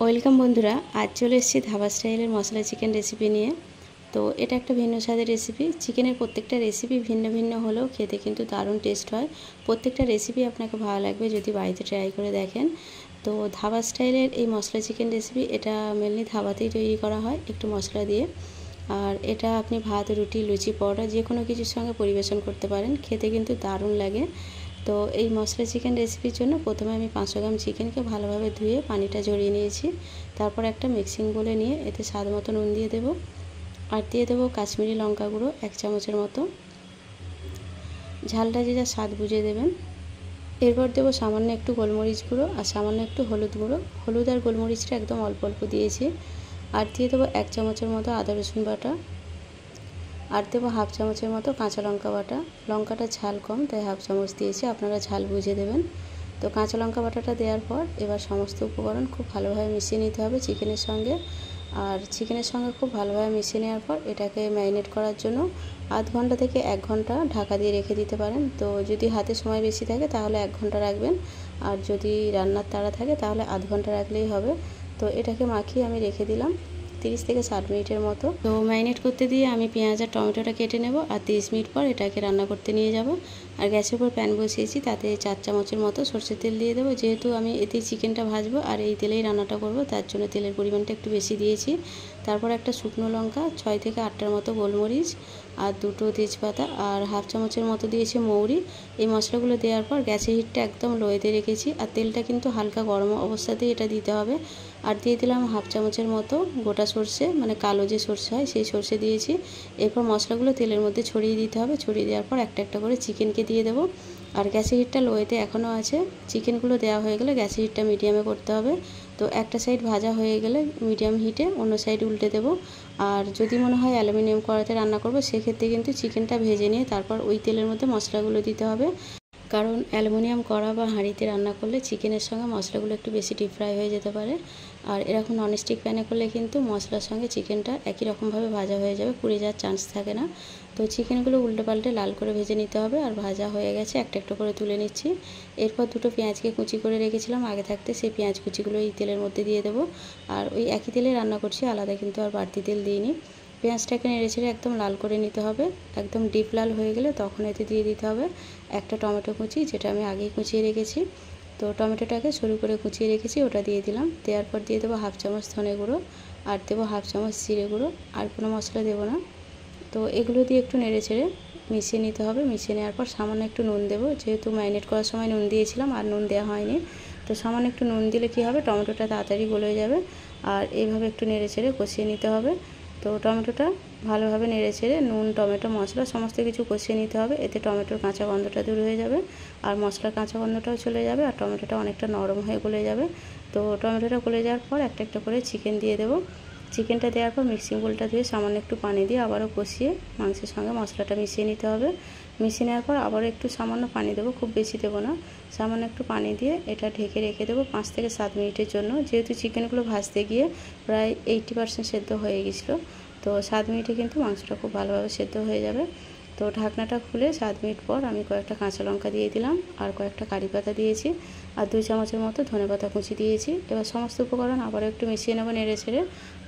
Welcome বন্ধুরা, আজ চলে এসেছি ধাবা স্টাইলের মশলা চিকেন রেসিপি নিয়ে। তো এটা একটা ভিন্ন স্বাদের রেসিপি। চিকেনের প্রত্যেকটা রেসিপি ভিন্ন ভিন্ন হলেও খেতে কিন্তু দারুণ টেস্ট হয়। প্রত্যেকটা রেসিপি আপনাকে ভালো লাগবে যদি বাড়িতে ট্রাই করে দেখেন। তো ধাবা স্টাইলের এই মশলা চিকেন রেসিপি এটা মেনলি ধাবাতেই তৈরি করা হয় একটু মশলা দিয়ে। আর এটা আপনি ভাত, রুটি, লুচি, পরোটা যে কোনো কিছুর সঙ্গে পরিবেশন করতে পারেন, খেতে কিন্তু দারুণ লাগে। তো এই মশলা চিকেন রেসিপির জন্য প্রথমে আমি 500 গ্রাম চিকেনকে ভালোভাবে ধুয়ে পানিটা ঝরিয়ে নিয়েছি। তারপর একটা মিক্সিং বলে নিয়ে এতে স্বাদ মতো নুন দিয়ে দেব, আর দিয়ে দেবো কাশ্মীরি লঙ্কা গুঁড়ো 1 চামচের মতো। ঝালটা যে যা স্বাদ বুঝে দেবেন। এরপর দেবো সামান্য একটু গোলমরিচ গুঁড়ো আর সামান্য একটু হলুদ গুঁড়ো। হলুদ আর গোলমরিচটা একদম অল্প অল্প দিয়েছি। আর দিয়ে দেবো 1 চামচের মতো আদা রসুন বাটা, আর দেবো হাফ চামচের মতো কাঁচা লঙ্কা বাটা। লঙ্কাটা ঝাল কম তাই হাফ চামচ দিয়েছি, আপনারা ঝাল বুঝে দেবেন। তো কাঁচা লঙ্কা বাটাটা দেওয়ার পর এবার সমস্ত উপকরণ খুব ভালোভাবে মিশিয়ে নিতে হবে চিকেনের সঙ্গে। আর চিকেনের সঙ্গে খুব ভালোভাবে মিশিয়ে নেওয়ার পর এটাকে ম্যারিনেট করার জন্য আধ ঘন্টা থেকে 1 ঘন্টা ঢাকা দিয়ে রেখে দিতে পারেন। তো যদি হাতে সময় বেশি থাকে তাহলে 1 ঘন্টা রাখবেন, আর যদি রান্নার তাড়া থাকে তাহলে আধ ঘন্টা রাখলেই হবে। তো এটাকে মাখিয়ে আমি রেখে দিলাম 30 থেকে 60 মিনিটের মতো। তো ম্যারিনেট করতে দিয়ে আমি পেঁয়াজ আর টমেটোটা কেটে নেব, আর 30 মিনিট পর এটাকে রান্না করতে নিয়ে যাব। আর গ্যাসের উপর প্যান বসিয়েছি, তাতে 4 চামচের মতো সরষের তেল দিয়ে দেবো। যেহেতু আমি এতে চিকেনটা ভাজবো আর এই তেলেই রান্নাটা করব, তার জন্য তেলের পরিমাণটা একটু বেশি দিয়েছি। তারপর একটা শুকনো লঙ্কা, 6 থেকে 8টার মতো গোলমরিচ, আর 2টো তেজপাতা, আর হাফ চামচের মতো দিয়েছি মৌরি। এই মশলাগুলো দেওয়ার পর গ্যাসের হিটটা একদম লোয়েতে রেখেছি, আর তেলটা কিন্তু হালকা গরম অবস্থাতেই এটা দিতে হবে। আর দিয়ে দিলাম হাফ চামচের মতো গোটা সর্ষে, মানে কালো যে সর্ষে হয় সেই সর্ষে দিয়েছি। এরপর মশলাগুলো তেলের মধ্যে ছড়িয়ে দিতে হবে। ছড়িয়ে দেওয়ার পর একটা একটা করে চিকেনকে দিয়ে দেবো। আর গ্যাসের হিটটা লোয়েতে এখনও আছে। চিকেনগুলো দেওয়া হয়ে গেলে গ্যাসের হিটটা মিডিয়ামে করতে হবে। তো একটা সাইড ভাজা হয়ে গেলে মিডিয়াম হিটে অন্য সাইড উল্টে দেবো। আর যদি মনে হয় অ্যালুমিনিয়াম কড়াইতে রান্না করবো, সেক্ষেত্রে কিন্তু চিকেনটা ভেজে নিয়ে তারপর ওই তেলের মধ্যে মশলাগুলো দিতে হবে। কারণ অ্যালুমিনিয়াম কড়া বা হাঁড়িতে রান্না করলে চিকেনের সঙ্গে মশলাগুলো একটু বেশি ডিপ ফ্রাই হয়ে যেতে পারে। আর এরকম ননস্টিক প্যানে করলে কিন্তু মশলার সঙ্গে চিকেনটা একই রকমভাবে ভাজা হয়ে যাবে, পুড়ে যাওয়ার চান্স থাকে না। তো চিকেনগুলো উল্টে পাল্টে লাল করে ভেজে নিতে হবে। আর ভাজা হয়ে গেছে, একটা একটা করে তুলে নিচ্ছি। এরপর 2টো পেঁয়াজকে কুচি করে রেখেছিলাম আগে থাকতে, সেই পেঁয়াজ কুচিগুলো এই তেলের মধ্যে দিয়ে দেবো। আর ওই একই তেলে রান্না করছি, আলাদা কিন্তু আর বাড়তি তেল দিইনি। পেঁয়াজটাকে নেড়েচেড়ে একদম লাল করে নিতে হবে। একদম ডিপ লাল হয়ে গেলে তখন এতে দিয়ে দিতে হবে একটা টমেটো কুচি, যেটা আমি আগেই কুচিয়ে রেখেছি। তো টমেটোটাকে সরু করে কুচিয়ে রেখেছি, ওটা দিয়ে দিলাম। দেওয়ার পর দিয়ে দেবো হাফ চামচ ধনে গুঁড়ো, আর দেবো হাফ চামচ জিরে গুঁড়ো। আর কোনো মশলা দেবো না। তো এগুলো দিয়ে একটু নেড়েচেড়ে মিশিয়ে নিতে হবে। মিশিয়ে নেওয়ার পর সামান্য একটু নুন দেবো, যেহেতু ম্যারিনেট করার সময় নুন দিয়েছিলাম আর নুন দেওয়া হয়নি। তো সামান্য একটু নুন দিলে কী হবে, টমেটোটা তাড়াতাড়ি গলে যাবে। আর এইভাবে একটু নেড়েচেড়ে কষিয়ে নিতে হবে। তো টমেটোটা ভালোভাবে নেড়েচেড়ে নুন, টমেটো, মশলা সমস্ত কিছু কষিয়ে নিতে হবে। এতে টমেটোর কাঁচা গন্ধটা দূর হয়ে যাবে, আর মশলার কাঁচা গন্ধটাও চলে যাবে, আর টমেটোটা অনেকটা নরম হয়ে গলে যাবে। তো টমেটোটা গলে যাওয়ার পর একটা একটা করে চিকেন দিয়ে দেবো। চিকেনটা দেওয়ার পর মিক্সিং বোলটা ধুয়ে সামান্য একটু পানি দিয়ে আবারও কষিয়ে মাংসের সঙ্গে মশলাটা মিশিয়ে নিতে হবে। মিশিয়ে নেওয়ার পর আবারও একটু সামান্য পানি দেবো, খুব বেশি দেবো না। সামান্য একটু পানি দিয়ে এটা ঢেকে রেখে দেবো 5 থেকে 7 মিনিটের জন্য। যেহেতু চিকেনগুলো ভাজতে গিয়ে প্রায় 80% সেদ্ধ হয়ে গেছিলো, তো 7 মিনিটে কিন্তু মাংসটা খুব ভালোভাবে সেদ্ধ হয়ে যাবে। তো ঢাকনাটা খুলে 7 মিনিট পর আমি কয়েকটা কাঁচা লঙ্কা দিয়ে দিলাম, আর কয়েকটা কারি পাতা দিয়েছি, আর 2 চামচের মতো ধনেপাতা কুচি দিয়েছি। এবার সমস্ত উপকরণ আবারও একটু মিশিয়ে নেবো নেড়েচেড়ে।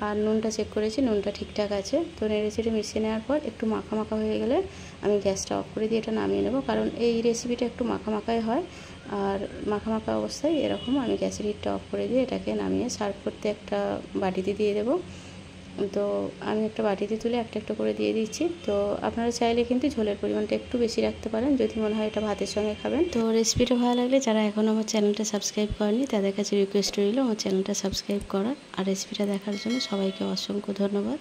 আর নুনটা চেক করেছি, নুনটা ঠিকঠাক আছে। তো নেড়েচেড়ে মিশিয়ে নেওয়ার পর একটু মাখা মাখা হয়ে গেলে আমি গ্যাসটা অফ করে দিয়ে এটা নামিয়ে নেবো, কারণ এই রেসিপিটা একটু মাখা মাখাই হয়। আর মাখা মাখা অবস্থায় এরকম আমি গ্যাসের হিটটা অফ করে দিয়ে এটাকে নামিয়ে সার্ভ করতে একটা বাটিতে দিয়ে দেবো। তো আমি একটা বাটিতে তুলে একটা একটা করে দিয়ে দিচ্ছি। তো আপনারা চাইলে কিন্তু ঝোলের পরিমাণটা একটু বেশি রাখতে পারেন, যদি মনে হয় এটা ভাতের সঙ্গে খাবেন। তো রেসিপিটা ভালো লাগলে যারা এখনও আমার চ্যানেলটা সাবস্ক্রাইব করেনি তাদের কাছে রিকোয়েস্ট রইল আমার চ্যানেলটা সাবস্ক্রাইব করার। আর রেসিপিটা দেখার জন্য সবাইকে অসংখ্য ধন্যবাদ।